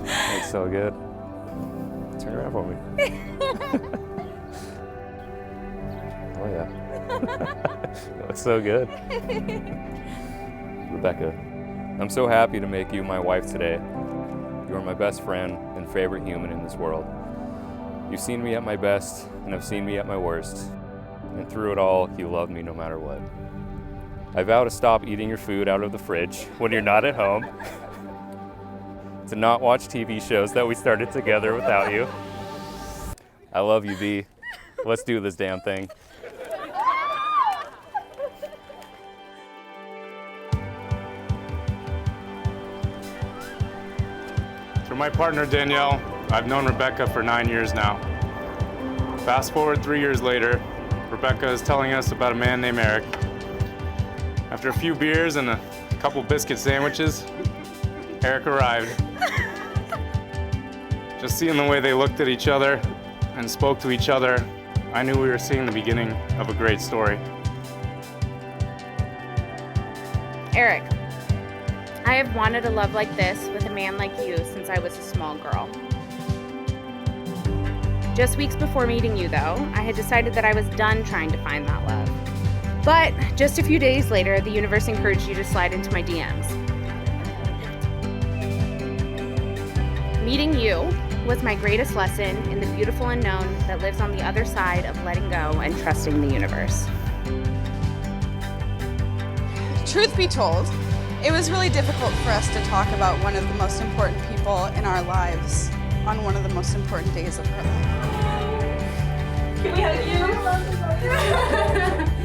That's so good. Turn around for me. Oh yeah. That's so good. Rebecca, I'm so happy to make you my wife today. You are my best friend and favorite human in this world. You've seen me at my best and have seen me at my worst. And through it all, you love me no matter what. I vow to stop eating your food out of the fridge when you're not at home, to not watch TV shows that we started together without you. I love you, B. Let's do this damn thing. For my partner, Danielle, I've known Rebecca for 9 years now. Fast forward 3 years later, Rebecca is telling us about a man named Eric. After a few beers and a couple biscuit sandwiches, Eric arrived. Just seeing the way they looked at each other and spoke to each other, I knew we were seeing the beginning of a great story. Eric, I have wanted a love like this with a man like you since I was a small girl. Just weeks before meeting you, though, I had decided that I was done trying to find that love. But just a few days later, the universe encouraged you to slide into my DMs. Meeting you was my greatest lesson in the beautiful unknown that lives on the other side of letting go and trusting the universe. Truth be told, it was really difficult for us to talk about one of the most important people in our lives on one of the most important days of her life. Can we hug you?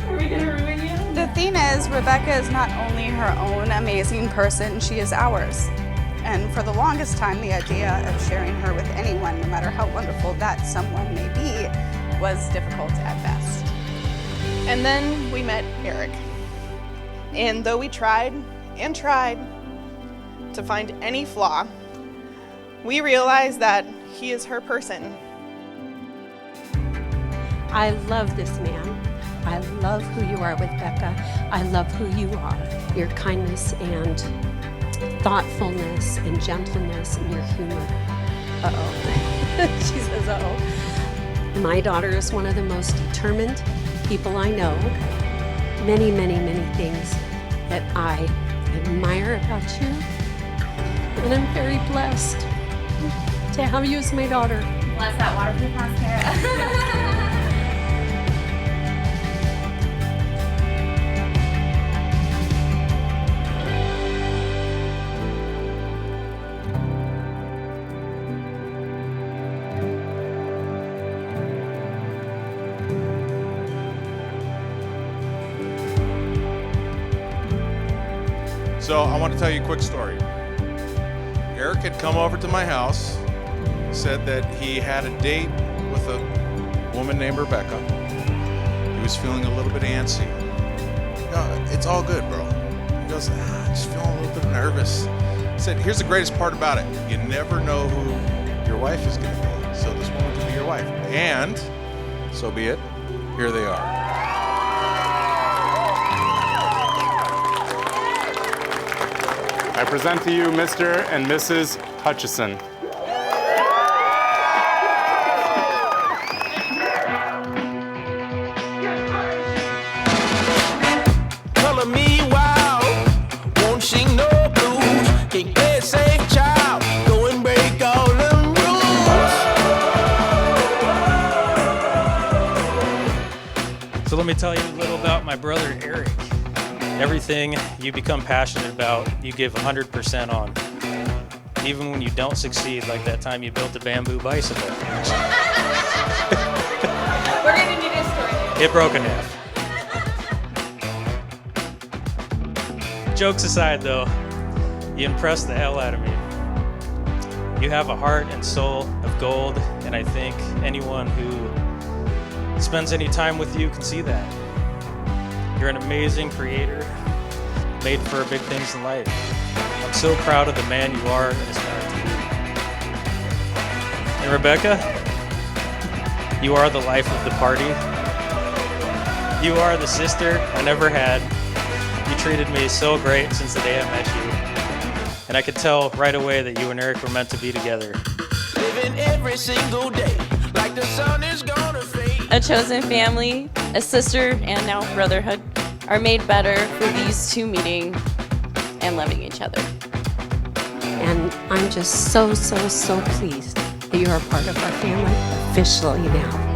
Are we gonna ruin you? The thing is, Rebecca is not only her own amazing person, she is ours. And for the longest time, the idea of sharing her with anyone, no matter how wonderful that someone may be, was difficult at best. And then we met Eric. And though we tried and tried to find any flaw, we realized that he is her person. I love this man. I love who you are with Becca. I love who you are. Your kindness and thoughtfulness and gentleness and your humor. Uh-oh. She says, uh-oh. My daughter is one of the most determined people I know. Many, many, many things that I admire about you. And I'm very blessed to have you as my daughter. Bless that waterproof mascara. So I want to tell you a quick story. Eric had come over to my house, said that he had a date with a woman named Rebecca. He was feeling a little bit antsy. No, it's all good, bro. He goes, just feeling a little bit nervous. I said, here's the greatest part about it. You never know who your wife is going to be. So this woman could be your wife. And so be it. Here they are. I present to you Mr. and Mrs. Hutchison. Color me wild, won't sing no blues, can't play a safe child, go and break all them rules. So let me tell you a little about my brother Eric. Everything you become passionate about, you give 100% on. Even when you don't succeed, like that time you built a bamboo bicycle. We're gonna need a story. It broke in half. Jokes aside though, you impressed the hell out of me. You have a heart and soul of gold, and I think anyone who spends any time with you can see that. You're an amazing creator, made for big things in life. I'm so proud of the man you are and aspire to be. And Rebecca, you are the life of the party. You are the sister I never had. You treated me so great since the day I met you. And I could tell right away that you and Eric were meant to be together. Living every single day like the sun is gonna fade. A chosen family, a sister, and now brotherhood are made better for these two meeting and loving each other. And I'm just so pleased that you're a part of our family officially now.